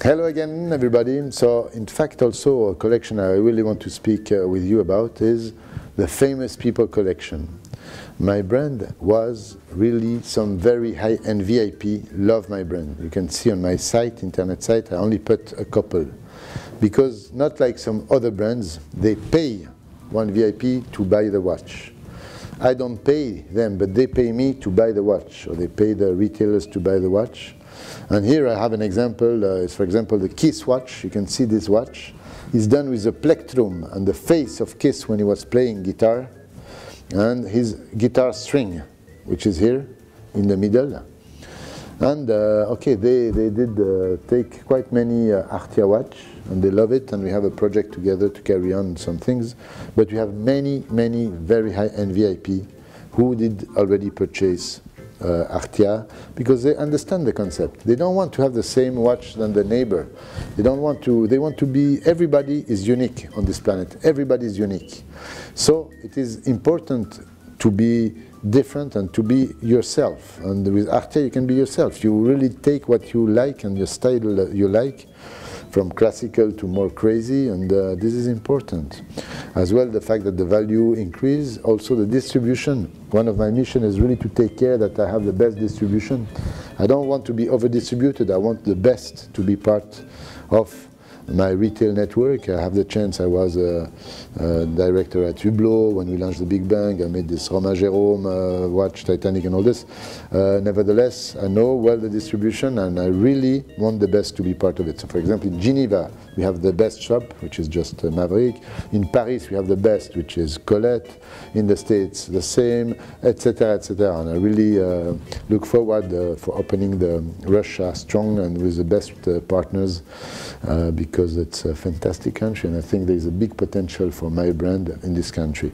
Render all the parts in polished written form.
Hello again, everybody. So, in fact, also a collection I really want to speak with you about is the famous people collection. My brand was really some very high-end VIP love my brand. You can see on my site, internet site, I only put a couple. Because not like some other brands, they pay one VIP to buy the watch. I don't pay them, but they pay me to buy the watch, or they pay the retailers to buy the watch. And here I have an example, it's for example the Kiss watch. You can see this watch is done with a plectrum and the face of Kiss when he was playing guitar, and his guitar string, which is here in the middle. And okay, they did take quite many Artya watch, and they love it, and we have a project together to carry on some things. But we have many very high-end VIP who did already purchase Artya, because they understand the concept. They don't want to have the same watch than the neighbor. They want to be, everybody is unique on this planet. Everybody is unique. So it is important to be different and to be yourself. And with Artya you can be yourself. You really take what you like and your style you like, from classical to more crazy, and this is important. As well, the fact that the value increase, also the distribution. One of my missions is really to take care that I have the best distribution. I don't want to be over-distributed, I want the best to be part of my retail network. I have the chance, I was a director at Hublot when we launched the Big Bang. I made this Romain Jérôme watch, Titanic and all this. Nevertheless, I know well the distribution, and I really want the best to be part of it. So for example, in Geneva, we have the best shop, which is just Maverick. In Paris, we have the best, which is Colette. In the States, the same, etc., etc. And I really look forward for opening the Russia strong and with the best partners, because it's a fantastic country, and I think there is a big potential for my brand in this country.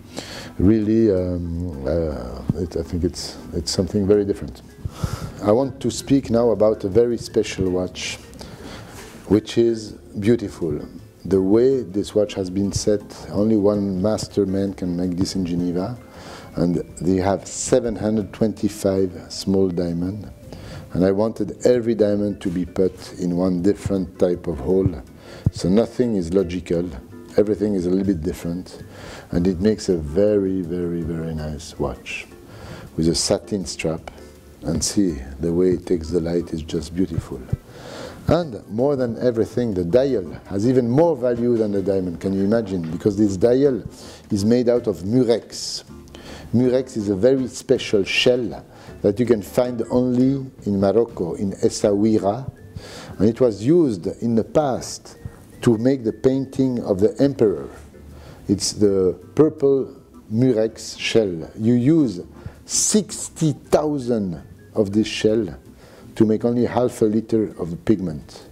Really, I think it's something very different. I want to speak now about a very special watch, which is beautiful. The way this watch has been set, only one master man can make this in Geneva, and they have 725 small diamonds. And I wanted every diamond to be put in one different type of hole. So nothing is logical, everything is a little bit different, and it makes a very nice watch with a satin strap. And see, the way it takes the light is just beautiful. And more than everything, the dial has even more value than the diamond, can you imagine? Because this dial is made out of murex. Murex is a very special shell that you can find only in Morocco, in Essaouira. And it was used in the past to make the painting of the emperor. It's the purple murex shell. You use 60,000 of this shell to make only half a liter of the pigment.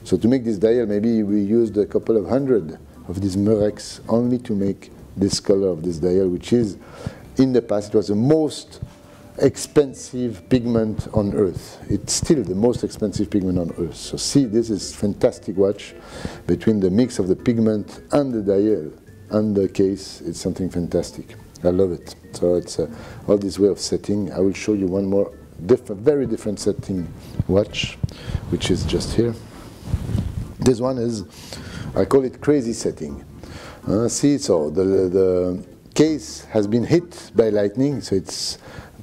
So to make this dial, maybe we used a couple of hundred of this murex only to make this color of this dial, which is, in the past, it was the most expensive pigment on earth. It's still the most expensive pigment on earth. So see, this is fantastic watch. Between the mix of the pigment and the dial and the case, it's something fantastic. I love it. So it's all this way of setting. I will show you one more very different setting watch, which is just here. This one is, I call it crazy setting. See, so the case has been hit by lightning, so it's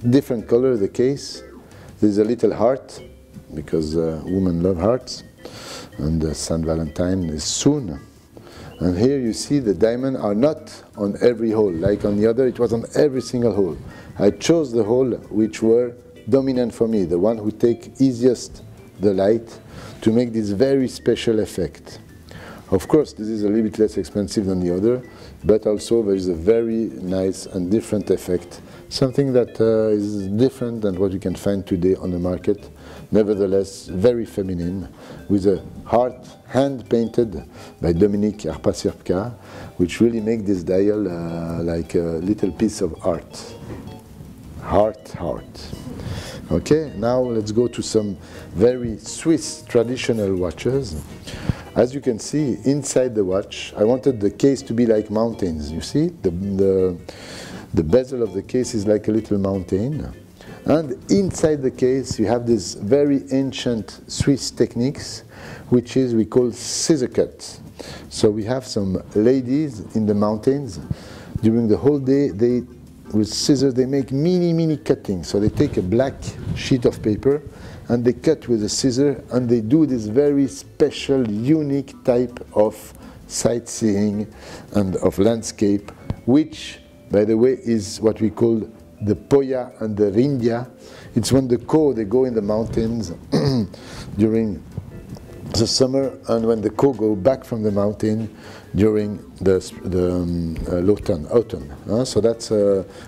different color, the case. There's a little heart, because women love hearts, and Saint Valentine is soon. And here you see the diamonds are not on every hole, like on the other, it was on every single hole. I chose the hole which were dominant for me, the one who take easiest the light, to make this very special effect. Of course, this is a little bit less expensive than the other, but also there is a very nice and different effect. Something that is different than what you can find today on the market. Nevertheless, very feminine, with a heart hand-painted by Dominique Arpa, which really make this dial like a little piece of art. Heart. Okay, now let's go to some very Swiss traditional watches. As you can see, inside the watch, I wanted the case to be like mountains. You see, the bezel of the case is like a little mountain, And inside the case, you have this very ancient Swiss techniques, which is we call scissor cuts. So we have some ladies in the mountains. During the whole day, with scissors, they make mini cutting. So they take a black sheet of paper and they cut with a scissor, and they do this very special, unique type of sightseeing and of landscape, which, by the way, is what we call the Poya and the Rindia. It's when the Co, they go in the mountains during the summer, and when the Co go back from the mountain during the autumn. So that's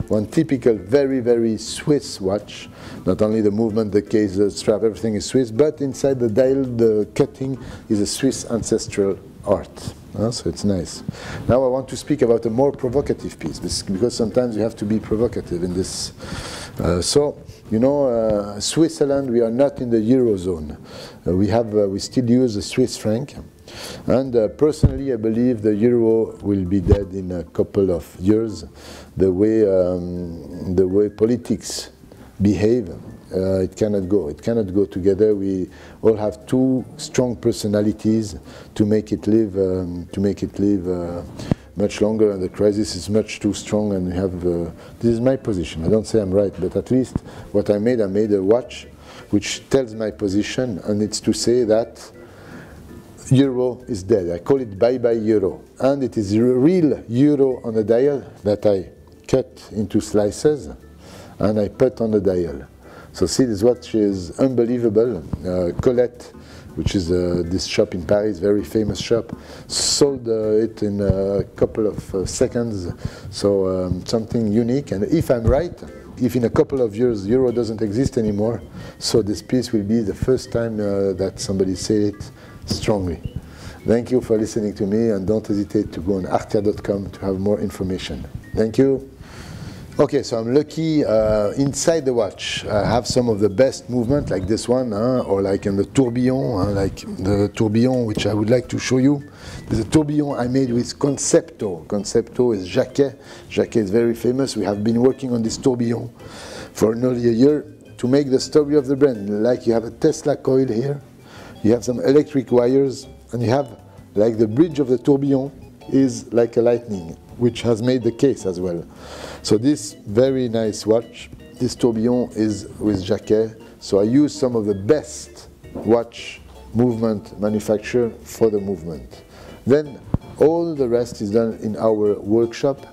one typical, very Swiss watch. Not only the movement, the case, the strap, everything is Swiss, but inside the dial, the cutting is a Swiss ancestral art. So it's nice. Now I want to speak about a more provocative piece, because sometimes you have to be provocative in this. So, you know, Switzerland, we are not in the Eurozone. We still use the Swiss franc. And personally, I believe the euro will be dead in a couple of years. The way politics behave, it cannot go. It cannot go together. We all have two strong personalities to make it live. Much longer, and the crisis is much too strong. And we have. This is my position. I don't say I'm right, but at least what I made a watch which tells my position, and it's to say that euro is dead. I call it bye-bye euro. And it is real euro on the dial that I cut into slices and I put on the dial. So see, this watch is unbelievable. Colette, which is this shop in Paris, very famous shop, sold it in a couple of seconds. So something unique. And if I'm right, if in a couple of years euro doesn't exist anymore, so this piece will be the first time that somebody said it strongly. Thank you for listening to me, and don't hesitate to go on artya.com to have more information. Thank you. Okay, so I'm lucky inside the watch. I have some of the best movement like this one, or like in the tourbillon, like the tourbillon which I would like to show you. There's a tourbillon I made with Concepto. Concepto is Jacquet. Jacquet is very famous. We have been working on this tourbillon for nearly a year to make the story of the brand. Like you have a Tesla coil here, you have some electric wires, and you have like the bridge of the tourbillon is like a lightning, which has made the case as well. So this very nice watch, this tourbillon is with Jacquet. So I use some of the best watch movement manufacturer for the movement. Then all the rest is done in our workshop.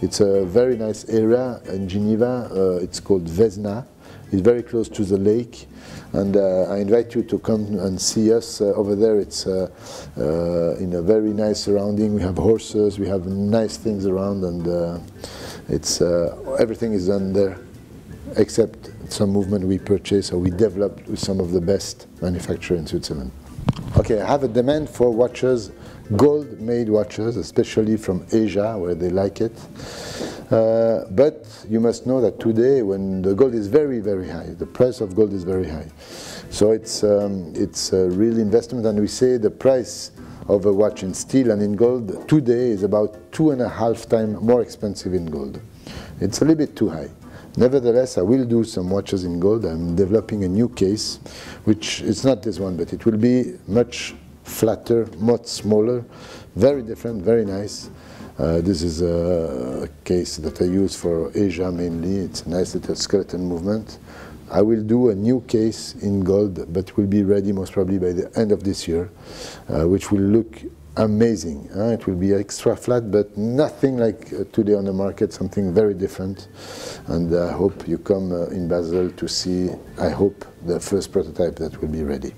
It's a very nice area in Geneva. It's called Vesna. It's very close to the lake. And I invite you to come and see us over there. It's in a very nice surrounding. We have horses, we have nice things around, and it's everything is done there, except some movement we purchase or we developed with some of the best manufacturers in Switzerland. Okay, I have a demand for watches, gold-made watches, especially from Asia, where they like it. But you must know that today, when the gold is very high, the price of gold is very high. So it's a real investment, and we say the price of a watch in steel and in gold today is about 2.5 times more expensive in gold. It's a little bit too high. Nevertheless, I will do some watches in gold. I'm developing a new case, which is not this one, but it will be much flatter, much smaller, very different, very nice. This is a case that I use for Asia mainly. It's a nice little skeleton movement. I will do a new case in gold, but will be ready most probably by the end of this year, which will look amazing. It will be extra flat, but nothing like today on the market, something very different. And I hope you come in Basel to see, I hope, the first prototype that will be ready.